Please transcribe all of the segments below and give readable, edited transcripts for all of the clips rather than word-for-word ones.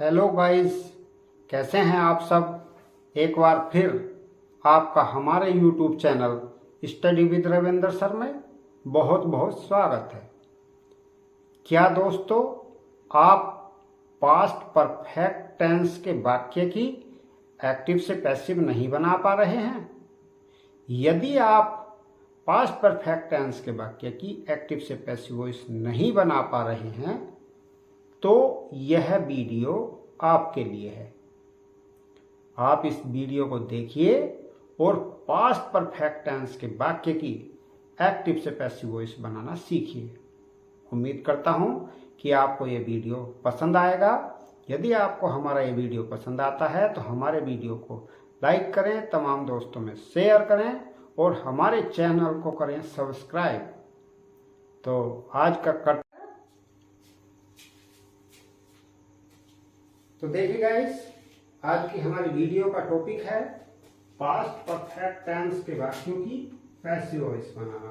Hello guys, कैसे हैं आप सब। एक बार फिर आपका हमारे YouTube channel study with Ravinder sir में बहुत बहुत स्वागत है। क्या दोस्तों, आप पास्ट परफेक्ट टेंस के वाक्य की एक्टिव से पैसिव नहीं बना पा रहे हैं? यदि आप पास्ट परफेक्ट टेंस के वाक्य की एक्टिव से पैसिव वॉइस नहीं बना पा रहे हैं तो यह वीडियो आपके लिए है। आप इस वीडियो को देखिए और पास्ट परफेक्ट टेंस के वाक्य की एक्टिव से पैसिव वॉइस बनाना सीखिए। उम्मीद करता हूं कि आपको यह वीडियो पसंद आएगा। यदि आपको हमारा ये वीडियो पसंद आता है तो हमारे वीडियो को लाइक करें, तमाम दोस्तों में शेयर करें और हमारे चैनल को करें सब्सक्राइब। तो आज का तो देखिए गाइस, आज की हमारी वीडियो का टॉपिक है पास्ट परफेक्ट टेंस के वाक्यों की पैसिव वॉइस बनाना।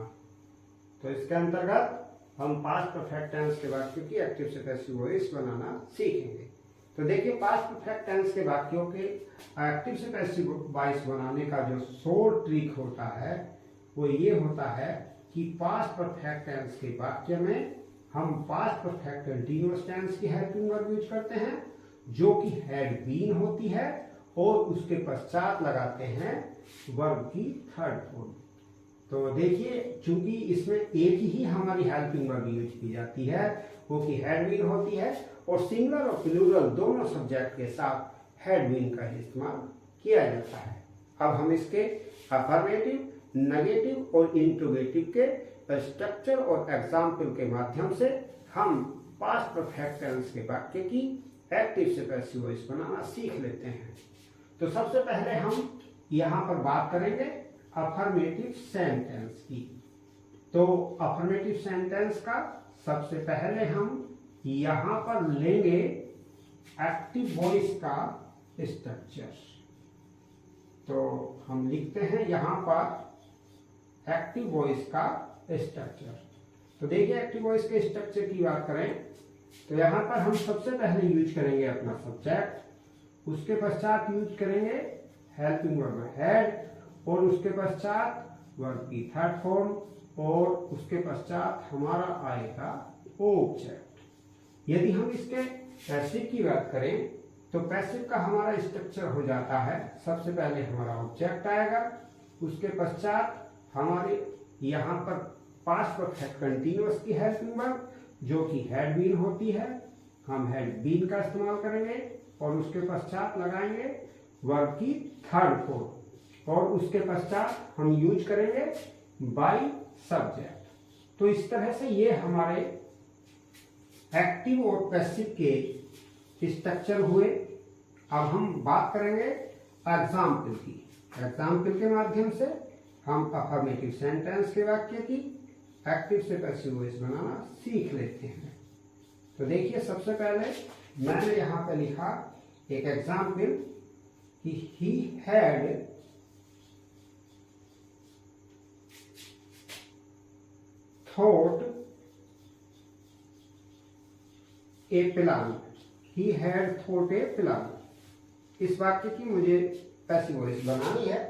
तो इसके अंतर्गत हम पास्ट परफेक्ट टेंस के वाक्यों की एक्टिव से पैसिव वॉइस बनाना सीखेंगे। तो देखिए, पास्ट परफेक्ट टेंस के वाक्यों के एक्टिव से पैसिव वॉइस बनाने का जो शॉर्ट ट्रिक होता है वो ये होता है कि पास्ट परफेक्ट टेंस के वाक्य में हम पास्ट परफेक्ट कंटीन्यूअस टेंस की हेल्पिंग वर्ब यूज करते हैं जो कि हैड बीन होती है और उसके पश्चात लगाते हैं वर्ब की थर्ड फॉर्म। तो देखिए, चूंकि इसमें एक ही हमारी हेल्पिंग वर्ब यूज की जाती है वो कि हैड बीन होती है और सिंगुलर और प्लूरल दोनों सब्जेक्ट के साथ हैड बीन का इस्तेमाल किया जाता है। अब हम इसके अफर्मेटिव, नेगेटिव और इंट्रोगेटिव के स्ट्रक्चर और एग्जाम्पल के माध्यम से हम पास्ट परफेक्ट टेंस के वाक्य की एक्टिव से पैसिव वॉइस बनाना सीख लेते हैं। तो सबसे पहले हम यहाँ पर बात करेंगे अफर्मेटिव सेंटेंस की। तो अफर्मेटिव सेंटेंस का सबसे पहले हम यहाँ पर लेंगे एक्टिव वॉइस का स्ट्रक्चर। तो हम लिखते हैं यहाँ पर एक्टिव वॉइस का स्ट्रक्चर। तो देखिए, एक्टिव वॉइस के स्ट्रक्चर की बात करें तो यहाँ पर हम सबसे पहले यूज करेंगे अपना सब्जेक्ट, उसके पश्चात यूज करेंगे हेल्पिंग वर्ब हैड और उसके पश्चात वर्ब की थर्ड फॉर्म और उसके पश्चात हमारा आएगा ऑब्जेक्ट। यदि हम इसके पैसिव की बात करें तो पैसिव का हमारा स्ट्रक्चर हो जाता है, सबसे पहले हमारा ऑब्जेक्ट आएगा, उसके पश्चात हमारे यहाँ पर पास्ट परफेक्ट कंटीन्यूअस की हेल्पिंग वर्ब जो कि हैड बीन होती है, हम हैड बीन का इस्तेमाल करेंगे और उसके पश्चात लगाएंगे वर्ब की थर्ड फॉर्म और उसके पश्चात हम यूज करेंगे बाय सब्जेक्ट। तो इस तरह से ये हमारे एक्टिव और पैसिव के स्ट्रक्चर हुए। अब हम बात करेंगे एग्जाम्पल की। एग्जाम्पल के माध्यम से हम अफर्मेटिव सेंटेंस के वाक्य की एक्टिव से पैसिव वॉइस बनाना सीख लेते हैं। तो देखिए, सबसे पहले मैंने यहाँ पे लिखा एक एग्जाम्पल कि he had thought a plan. He had thought a plan. इस वाक्य की मुझे पैसिव वॉइस बनानी है।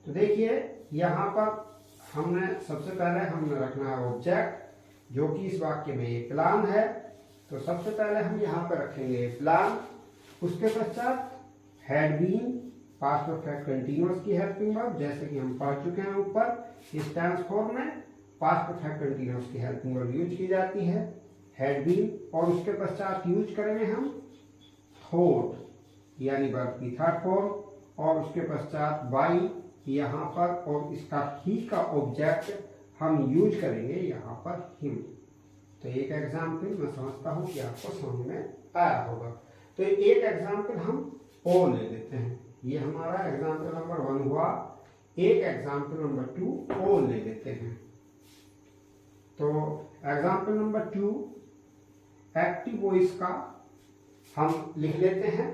तो देखिए, यहाँ पर हमने सबसे पहले रखना है ऑब्जेक्ट जो कि इस वाक्य में एक प्लान है। तो सबसे पहले हम यहाँ पर रखेंगे प्लान, उसके पश्चात had been past perfect continuous की हेल्पिंग वर्ब, जैसे कि हम पढ़ चुके हैं ऊपर, इस टेंस फॉर्म में पास्ट परफेक्ट कंटीन्यूअस की हेल्पिंग वर्ब यूज की जाती है हैड बीन और उसके पश्चात यूज करेंगे हम थॉट यानी वर्ब की थर्ड फॉर्म और उसके पश्चात बाई यहाँ पर और इसका ही का ऑब्जेक्ट हम यूज करेंगे यहाँ पर हिम। तो एक एग्जाम्पल मैं समझता हूँ कि आपको समझ में आया होगा। तो एक एग्जाम्पल हम और ले लेते हैं। ये हमारा एग्जाम्पल नंबर 1 हुआ। एक एग्जाम्पल नंबर 2 और ले लेते हैं। तो एग्जाम्पल नंबर 2 एक्टिव वॉइस का हम लिख लेते हैं।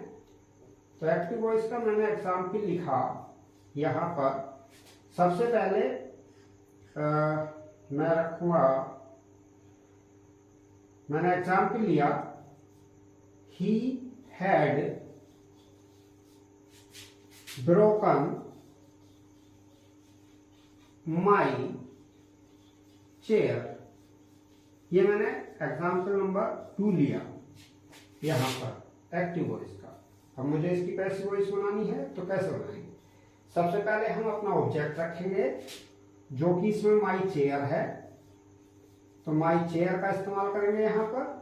तो एक्टिव वॉइस का मैंने एग्जाम्पल लिखा यहाँ पर। सबसे पहले मैं रखूंगा, मैंने एग्जाम्पल लिया ही had broken my chair। ये मैंने एग्जाम्पल नंबर 2 लिया यहां पर एक्टिव वॉइस का। अब मुझे इसकी पैसिव वॉइस बनानी है तो कैसे बनाएंगे? सबसे पहले हम अपना ऑब्जेक्ट रखेंगे जो कि इसमें माई चेयर है, तो माई चेयर का इस्तेमाल करेंगे यहां पर।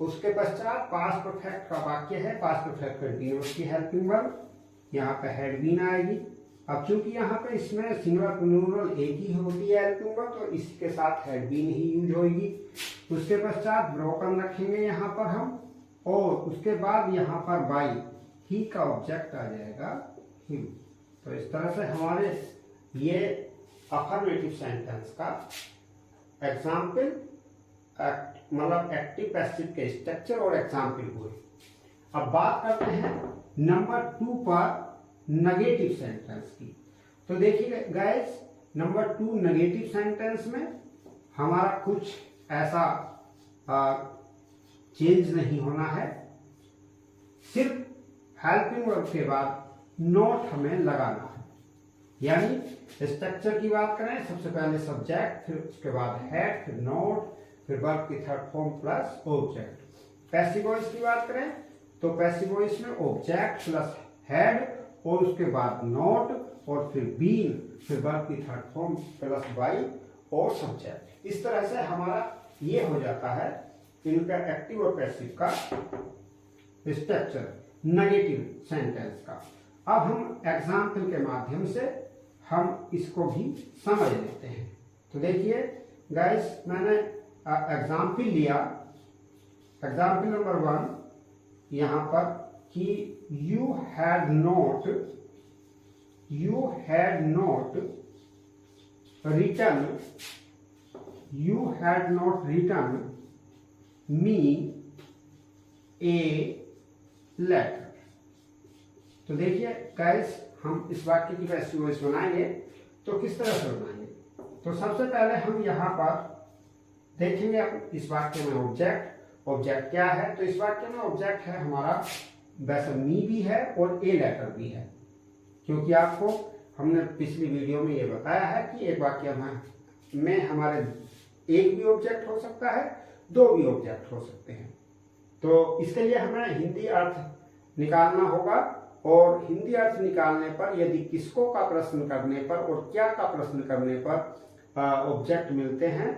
उसके पश्चात पास्ट परफेक्ट का वाक्य है, पास्ट परफेक्ट कंटीन्यूअस की हेल्पिंग वर्ब, यहाँ पे हैड बीन आएगी। अब चूंकि यहाँ पे इसमें सिंगुलर प्लूरल एक ही होती है हेल्पिंग वर्ब, तो इसके साथ हैड बीन ही यूज होगी। उसके पश्चात ब्रोकन रखेंगे यहाँ पर हम, और उसके बाद यहाँ पर बाई ही का ऑब्जेक्ट आ जाएगा हिम। तो इस तरह से हमारे ये अफर्मेटिव सेंटेंस का एग्जाम्पल मतलब एक्टिव पैसिव के स्ट्रक्चर और एग्जाम्पल हुए। अब बात करते हैं नंबर 2 पर नेगेटिव सेंटेंस की। तो देखिए गाइस, नंबर 2 नेगेटिव सेंटेंस में हमारा कुछ ऐसा चेंज नहीं होना है, सिर्फ हेल्पिंग वर्ब के बाद नोट हमें लगाना है। यानी स्ट्रक्चर की बात करें, सबसे पहले सब्जेक्ट, फिर उसके बाद हेड, फिर नोट, फिर वर्ब की third form plus object. Passive voice की बात करें तो पैसिव वॉइस में ऑब्जेक्ट प्लस हेड और उसके बाद नोट और फिर बीन, फिर वर्ब की थर्ड फॉर्म प्लस बाई और सब्जेक्ट। इस तरह से हमारा ये हो जाता है इनका एक्टिव और पैसिव का स्ट्रक्चर नेगेटिव सेंटेंस का। अब हम एग्जाम्पल के माध्यम से हम इसको भी समझ लेते हैं। तो देखिए गाइस, मैंने एग्जाम्पल लिया, एग्जाम्पल नंबर 1 यहाँ पर कि you had not written me a letter। तो देखिए गाइस, हम इस वाक्य की पैसिव वॉइस बनाएंगे तो किस तरह से बनाएंगे? तो सबसे पहले हम यहाँ पर देखेंगे इस वाक्य में ऑब्जेक्ट क्या है। तो इस वाक्य में ऑब्जेक्ट है हमारा वैसे मी भी है और ए लेटर भी है, क्योंकि आपको हमने पिछली वीडियो में ये बताया है कि एक वाक्य में हमारे एक भी ऑब्जेक्ट हो सकता है, 2 भी ऑब्जेक्ट हो सकते हैं। तो इसके लिए हमें हिंदी अर्थ निकालना होगा, और हिंदी अर्थ निकालने पर यदि किसको का प्रश्न करने पर और क्या का प्रश्न करने पर ऑब्जेक्ट मिलते हैं,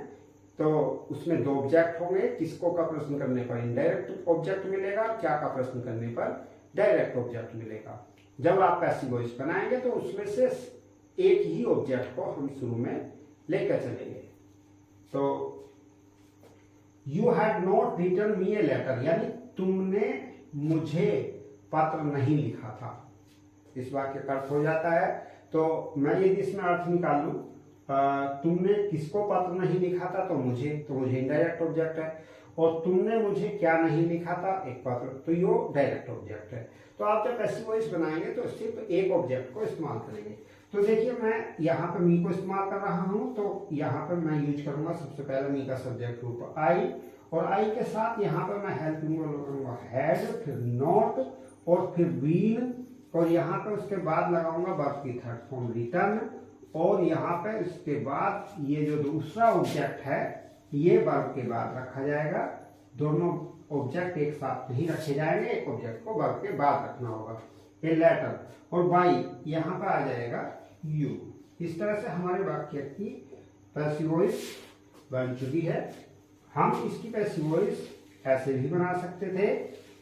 तो उसमें 2 ऑब्जेक्ट होंगे। किसको का प्रश्न करने पर इनडायरेक्ट ऑब्जेक्ट मिलेगा, क्या का प्रश्न करने पर डायरेक्ट ऑब्जेक्ट मिलेगा। जब आप पैसिव वॉइस बनाएंगे तो उसमें से एक ही ऑब्जेक्ट को हम शुरू में लेकर चलेंगे। तो you had not written me a letter, यानी तुमने मुझे पत्र नहीं लिखा था। इस वाक्य का अर्थ हो जाता है, तो मैं यदि इसमें अर्थ निकाल लूं, तुमने किसको पत्र नहीं लिखा था, तो मुझे इनडायरेक्ट ऑब्जेक्ट है, और तुमने मुझे क्या नहीं लिखा था, एक पत्र, तो यो डायरेक्ट ऑब्जेक्ट है। तो आप जब पैसिव वॉइस बनाएंगे तो सिर्फ एक ऑब्जेक्ट को इस्तेमाल करेंगे। तो देखिए, मैं यहाँ पे मी को इस्तेमाल कर रहा हूँ, तो यहाँ पे मैं यूज करूंगा सबसे पहले मी का सब्जेक्ट रूप आई, और आई के साथ यहाँ पे मैं हेल्पिंग वर्ब लगाऊंगा हैड, फिर नॉट और फिर बीन, और यहाँ पे उसके बाद लगाऊंगा वर्ब की थर्ड फॉर्म रिटर्न, और यहाँ पे उसके बाद ये जो दूसरा ऑब्जेक्ट है ये वर्ब के बाद रखा जाएगा। दोनों ऑब्जेक्ट एक साथ नहीं रखे जाएंगे, एक ऑब्जेक्ट को वर्ब के बाद रखना होगा। ए लेटर, और बाई यहाँ पे आ जाएगा यू। इस तरह से हमारे वाक्य की पैसिव वॉइस बन चुकी है। हम इसकी पैसिव वॉइस ऐसे भी बना सकते थे।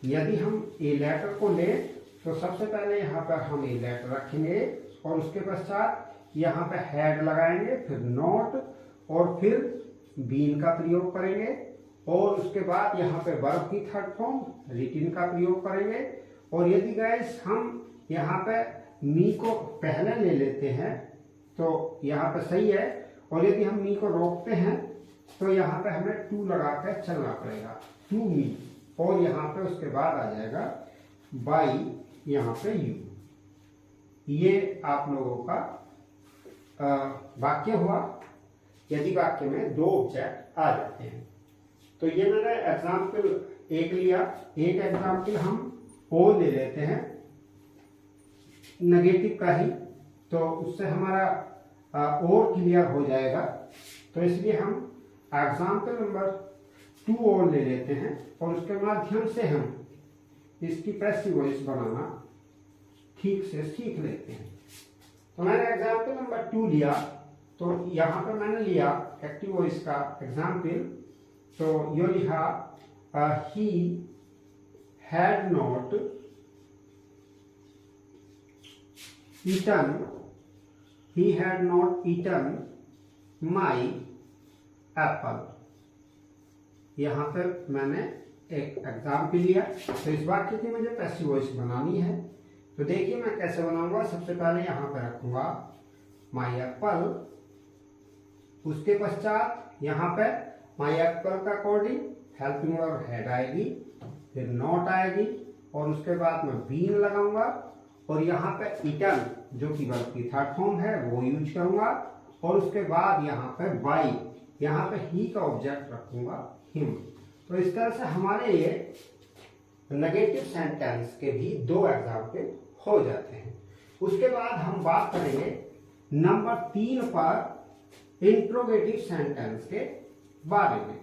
यदि हम ए लेटर को लें तो सबसे पहले यहाँ पर हम ए लेटर रखेंगे, और उसके पश्चात यहाँ पे हैड लगाएंगे, फिर नॉट, और फिर बीन का प्रयोग करेंगे, और उसके बाद यहाँ पे वर्ब की थर्ड फॉर्म रिटन का प्रयोग करेंगे। और यदि गाइस हम यहाँ पे मी को पहले ले लेते हैं तो यहाँ पे सही है, और यदि हम मी को रोकते हैं तो यहाँ पे हमें टू लगा कर चलना पड़ेगा, टू मी, और यहाँ पे उसके बाद आ जाएगा बाई, यहाँ पे यू। ये आप लोगों का वाक्य हुआ यदि वाक्य में 2 ऑब्जेक्ट आ जाते हैं। तो ये मैंने एग्जाम्पल 1 लिया। एक एग्जाम्पल हम ओ ले लेते हैं नेगेटिव का ही, तो उससे हमारा और क्लियर हो जाएगा। तो इसलिए हम एग्जाम्पल नंबर 2 और ले लेते हैं और उसके माध्यम से हम इसकी पैसिव वॉइस बनाना ठीक से सीख लेते हैं। तो मैंने एग्जाम्पल नंबर 2 लिया, तो यहाँ पर मैंने लिया एक्टिव वॉइस का एग्जाम्पल, तो यो लिखा he had not eaten my apple. यहाँ पर मैंने एक एग्जाम्पल लिया, तो इस वाक्य की मुझे पैसिव वॉइस बनानी है। तो देखिए मैं कैसे बनाऊंगा। सबसे पहले यहाँ पे रखूंगा माई एप्पल, उसके पश्चात यहाँ पे माई एप्पल का अकॉर्डिंग हेल्पिंग वर्ब हैड आएगी, फिर नॉट आएगी और उसके बाद मैं बीन लगाऊंगा और यहाँ पे ईटन जो कि वर्ब की थर्ड फॉर्म है वो यूज करूंगा और उसके बाद यहाँ पे बाई, यहाँ पे ही का ऑब्जेक्ट रखूंगा हिम। तो इस तरह से हमारे ये नेगेटिव सेंटेंस के भी 2 एग्जाम्पल हो जाते हैं। उसके बाद हम बात करेंगे नंबर 3 पर इंट्रोगेटिव सेंटेंस के बारे में।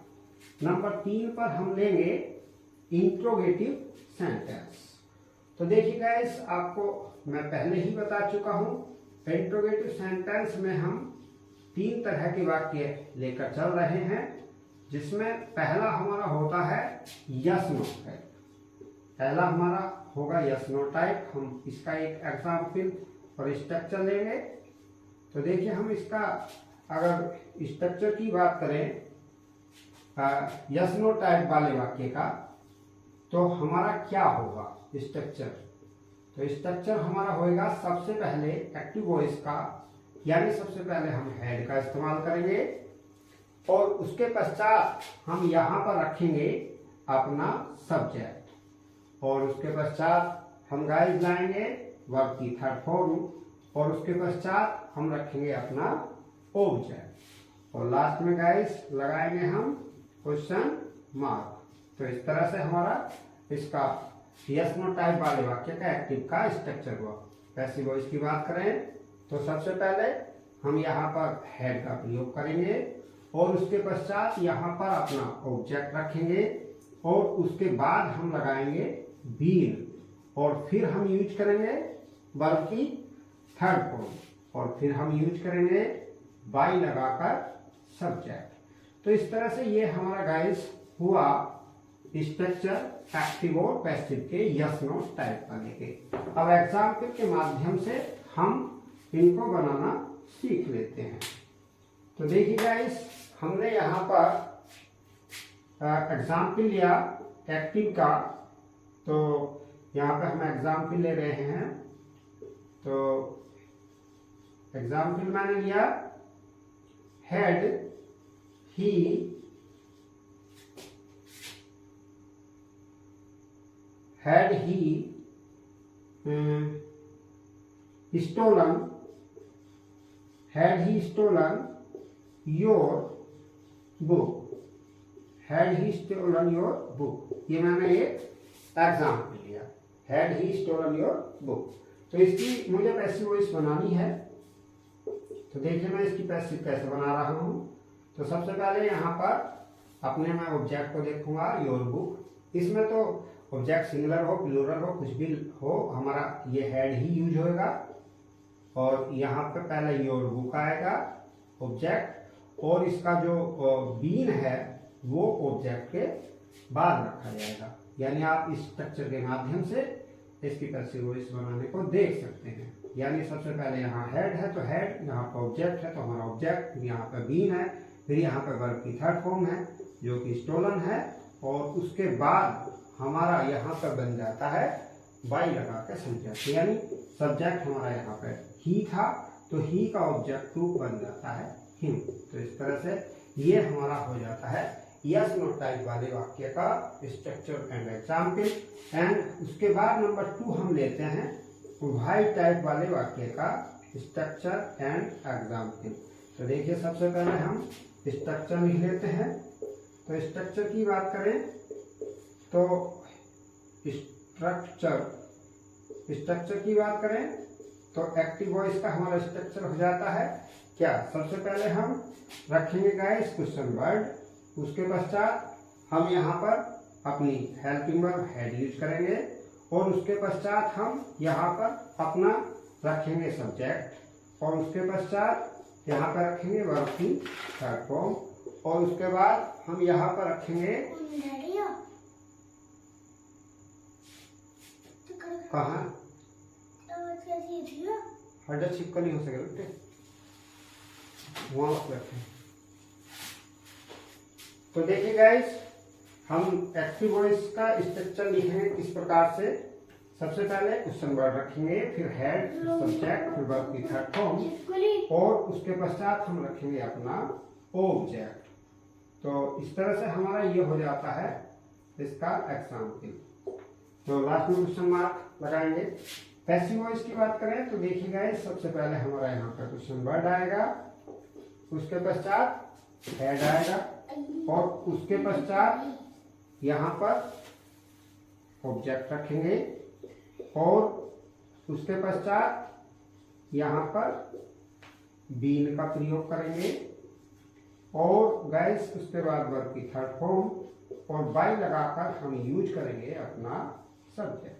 नंबर 3 पर हम लेंगे इंट्रोगेटिव सेंटेंस। तो देखिए गाइस, आपको मैं पहले ही बता चुका हूं, इंट्रोगेटिव सेंटेंस में हम 3 तरह के वाक्य लेकर चल रहे हैं, जिसमें पहला हमारा होता है यस नो टाइप। पहला हमारा होगा यस नो टाइप। हम इसका एक एग्जाम्पल और स्ट्रक्चर लेंगे। तो देखिए हम इसका अगर स्ट्रक्चर की बात करें यस नो टाइप वाले वाक्य का, तो हमारा क्या होगा स्ट्रक्चर। तो स्ट्रक्चर हमारा होएगा सबसे पहले एक्टिव वॉइस का, यानी सबसे पहले हम हैड का इस्तेमाल करेंगे और उसके पश्चात हम यहाँ पर रखेंगे अपना सब्जेक्ट और उसके पश्चात हम गाइस लाएंगे वर्ब की थर्ड फॉर्म और उसके पश्चात हम रखेंगे अपना ऑब्जेक्ट और लास्ट में गाइस लगाएंगे हम क्वेश्चन मार्क। तो इस तरह से हमारा इसका यस नो टाइप वाले वाक्य का एक्टिव का स्ट्रक्चर हुआ। पैसिव वॉइस की बात करें तो सबसे पहले हम यहाँ पर हैड का प्रयोग करेंगे और उसके पश्चात यहाँ पर अपना ऑब्जेक्ट रखेंगे और उसके बाद हम लगाएंगे बीन और फिर हम यूज करेंगे वर्ब की थर्ड फॉर्म और फिर हम यूज करेंगे बाई लगाकर सब्जेक्ट। तो इस तरह से ये हमारा गाइस हुआ स्ट्रक्चर एक्टिव और पैसिव के यस नो टाइप करने के। अब एग्जाम्पल के माध्यम से हम इनको बनाना सीख लेते हैं। तो देखिए गाइस, हमने यहाँ पर एग्जाम्पल लिया एक्टिव का, तो यहाँ पे हम एग्जाम्पल ले रहे हैं। तो एग्जाम्पल मैंने लिया had he stolen your book। Had he stolen your book, ये मैंने एक एग्जाम्पल लिया, had he stolen your book. तो इसकी मुझे पैसिव वॉइस बनानी है। तो देखिए मैं इसकी पैसिव कैसे बना रहा हूँ। तो सबसे पहले यहाँ पर अपने मैं ऑब्जेक्ट को देखूंगा योर बुक। इसमें तो ऑब्जेक्ट सिंगुलर हो प्लूरल हो कुछ भी हो, हमारा ये हैड ही यूज होएगा और यहाँ पे पहले योर बुक आएगा ऑब्जेक्ट और इसका जो बीन है वो ऑब्जेक्ट के बाद रखा जाएगा। यानी आप इस स्ट्रक्चर के माध्यम से इसकी पैसिव वॉइस बनाने को देख सकते हैं। यानी सबसे पहले यहाँ हेड है तो हेड, यहाँ पर ऑब्जेक्ट है तो हमारा ऑब्जेक्ट, फिर यहाँ पर बीन है, फिर यहाँ पर वर्ब की थर्ड फॉर्म है जो कि स्टोलन है और उसके बाद हमारा यहाँ पर बन जाता है बाई लगा के सब्जेक्ट। यानी सब्जेक्ट हमारा यहाँ पे ही था तो ही का ऑब्जेक्ट टू बन जाता है हिम। तो इस तरह से ये हमारा हो जाता है यस नो टाइप वाले वाक्य का स्ट्रक्चर एंड एग्जाम्पल। एंड उसके बाद नंबर 2 हम लेते हैं व्हाई टाइप वाले वाक्य का स्ट्रक्चर एंड एग्जाम्पल। तो देखिए सबसे पहले हम स्ट्रक्चर लिख लेते हैं। तो स्ट्रक्चर की बात करें तो स्ट्रक्चर की बात करें तो एक्टिव वॉइस का हमारा स्ट्रक्चर हो जाता है क्या। सबसे पहले हम रखेंगे गाइस क्वेश्चन वर्ड, उसके पश्चात हम यहाँ पर अपनी हेल्पिंग वर्ब हैड यूज करेंगे और उसके पश्चात हम यहाँ पर अपना रखेंगे सब्जेक्ट और उसके पश्चात यहाँ पर रखेंगे वर्ब की थर्ड फॉर्म और उसके बाद हम यहाँ पर रखेंगे कहाँ हड्डा छिपका नहीं हो सकेगा बेटे, वहां रखें। तो देखिए गाइस, हम एक्टिव वॉइस का स्ट्रक्चर लिखेंगे इस प्रकार से। सबसे पहले क्वेश्चन वर्ड रखेंगे, फिर हेड, सब्जेक्ट, फिर वर्ब की थर्ड फॉर्म और उसके पश्चात हम रखेंगे अपना ऑब्जेक्ट। तो इस तरह से हमारा ये हो जाता है इसका एग्जाम्पल। तो लास्ट में क्वेश्चन मार्क लगाएंगे। पैसिव वॉइस की बात करें तो देखिए गाइस, सबसे पहले हमारा यहाँ पर क्वेश्चन वर्ड आएगा, उसके पश्चात हेड आएगा और उसके पश्चात यहाँ पर ऑब्जेक्ट रखेंगे और उसके पश्चात यहाँ पर बीन का प्रयोग करेंगे और गाइस उसके बाद वर्ब की थर्ड फॉर्म और बाई लगाकर हम यूज करेंगे अपना सब्जेक्ट।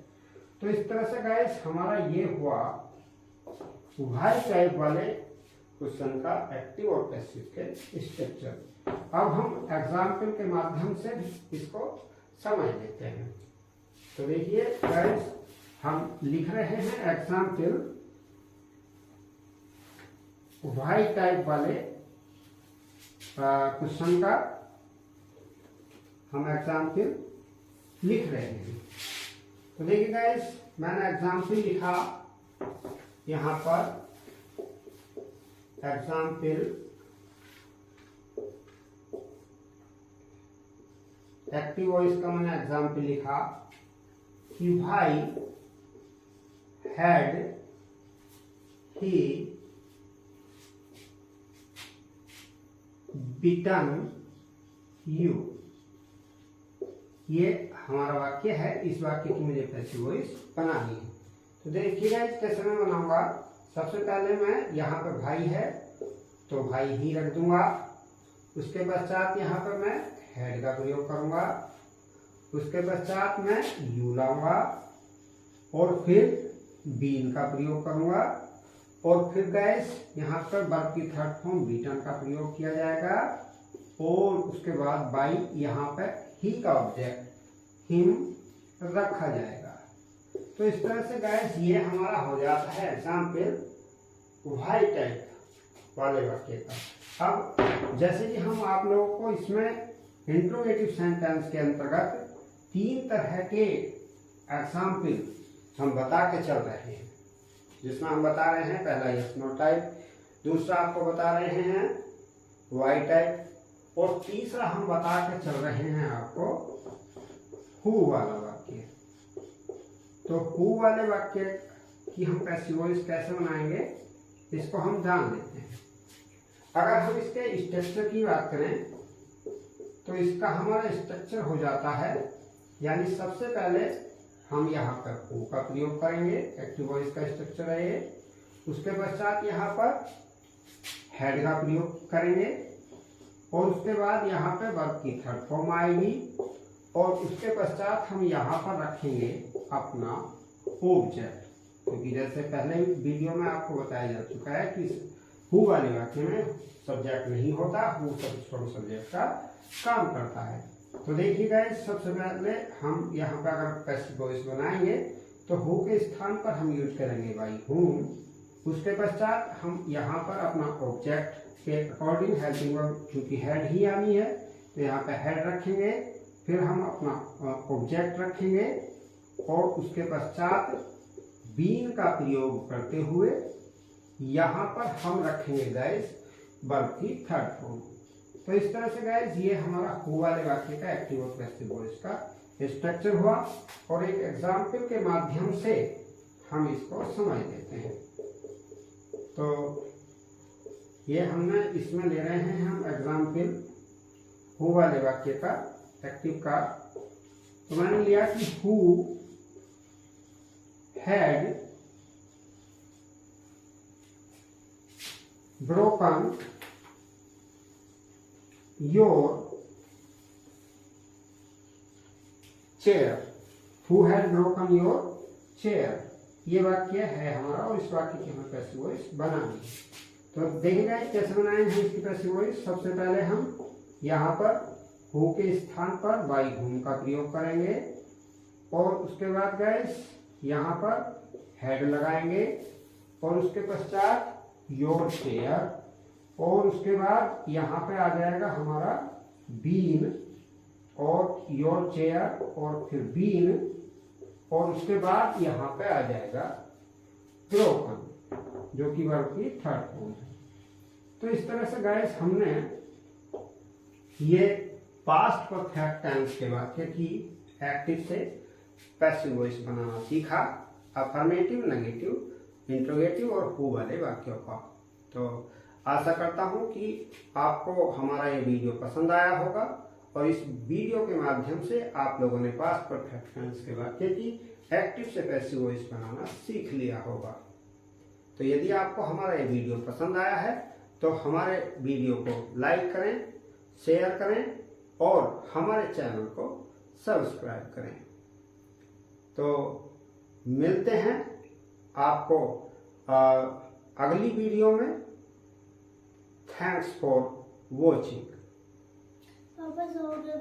तो इस तरह से गाइस हमारा ये हुआ उभय टाइप वाले क्वेश्चन का एक्टिव और पैसिव के स्ट्रक्चर। अब हम एग्जाम्पल के माध्यम से इसको समझ लेते हैं। तो देखिए गाइस, हम लिख रहे हैं एग्जाम्पल उभय टाइप वाले क्वेश्चन का हम एग्जाम्पल लिख रहे हैं। तो देखिए गाइस, मैंने एग्जाम्पल लिखा यहाँ पर एग्जाम्पल एक्टिव वॉइस का मैंने एग्जाम्पल लिखा कि भाई हैड ही बीटन यू। ये हमारा वाक्य है, इस वाक्य की मुझे पैसिव वॉइस बनानी है। तो देखिएगा इस कैसे मैं बनाऊंगा। सबसे पहले मैं यहाँ पर भाई है तो भाई ही रख दूंगा, उसके पश्चात यहाँ पर मैं हेड का प्रयोग करूंगा, उसके पश्चात मैं यू लाऊंगा और फिर बीन का प्रयोग करूंगा और फिर गैस यहाँ पर वर्ब की थर्ड फॉर्म बीटन का प्रयोग किया जाएगा और उसके बाद बाई यहाँ पर ही का ऑब्जेक्ट हिम रखा जाएगा। तो इस तरह से गैस ये हमारा हो जाता है एग्जाम्पल उभय टाइप वाले वाक्य का। अब जैसे कि हम आप लोगों को इसमें इंट्रोगेटिव सेंटेंस के अंतर्गत 3 तरह के एग्जाम्पल हम बता के चल रहे हैं, जिसमें हम बता रहे हैं पहला यस नो टाइप, दूसरा आपको बता रहे हैं वाई टाइप और तीसरा हम बता के चल रहे हैं आपको हु वाला वाक्य। तो हु वाले वाक्य की हम पैसिव वॉइस कैसे बनाएंगे इसको हम जान लेते हैं। अगर हम इसके स्ट्रक्चर की बात करें तो इसका हमारा स्ट्रक्चर हो जाता है, यानी सबसे पहले हम यहाँ पर हु का प्रयोग करेंगे, एक्टिव वॉइस का स्ट्रक्चर है ये। उसके पश्चात यहाँ पर हेड का प्रयोग करेंगे और उसके बाद यहाँ पे वर्ब की थर्ड फॉर्म आएगी और उसके पश्चात हम यहाँ पर रखेंगे अपना ऑब्जेक्ट, क्योंकि जैसे पहले वीडियो में आपको बताया जा चुका है कि हु वाले वाक्य में सब्जेक्ट नहीं होता, हु सब्जेक्ट का काम करता है। तो देखिए गाइस, सबसे पहले हम यहाँ पर अगर पैसिव वॉइस बनाएंगे तो हु के स्थान पर हम यूज करेंगे बाई हुम। उसके पश्चात हम यहाँ पर अपना ऑब्जेक्ट के अकॉर्डिंग हेल्पिंग वर्ब, चूंकि हेड ही आनी है तो यहाँ पे हेड रखेंगे, फिर हम अपना ऑब्जेक्ट रखेंगे और उसके पश्चात बीन का प्रयोग करते हुए यहाँ पर हम रखेंगे गाइस वर्ब की थर्ड फॉर्म। तो इस तरह से गाइस ये हमारा हु वाले वाक्य का एक्टिव और पैसिव वॉइस का स्ट्रक्चर हुआ और एक एग्जाम्पल के माध्यम से हम इसको समझ लेते हैं। तो ये हमने इसमें ले रहे हैं हम एग्जाम्पल हु वाले वाक्य का एक्टिव का। तो मैंने लिया कि who had broken your chair, who had broken your chair। ये वाक्य है हमारा और इस वाक्य की हमें पैसिव वॉइस बनानी है। तो देखेंगे कैसे बनाए हैं इसकी पैसिव वॉइस। सबसे पहले हम यहाँ पर हु के स्थान पर बाई whom का प्रयोग करेंगे और उसके बाद गाइस यहाँ पर हेड लगाएंगे और उसके पश्चात योर चेयर और उसके बाद यहाँ पे आ जाएगा हमारा बीन और योर चेयर और फिर बीन और उसके बाद यहाँ पे आ जाएगा ब्रोकन जो कि वर्ब की थर्ड फॉर्म है। तो इस तरह से गाइस हमने ये पास्ट परफेक्ट टेंस के वाक्य की एक्टिव से पैसिव वॉइस बनाना सीखा, अफर्मेटिव, नेगेटिव, इंट्रोगेटिव और हु वाले वाक्यों का। तो आशा करता हूं कि आपको हमारा ये वीडियो पसंद आया होगा और इस वीडियो के माध्यम से आप लोगों ने पास्ट परफेक्ट टेंस के वाक्य की एक्टिव से पैसिव वॉइस बनाना सीख लिया होगा। तो यदि आपको हमारा ये वीडियो पसंद आया है तो हमारे वीडियो को लाइक करें, शेयर करें और हमारे चैनल को सब्सक्राइब करें। तो मिलते हैं आपको अगली वीडियो में। Thanks for watching.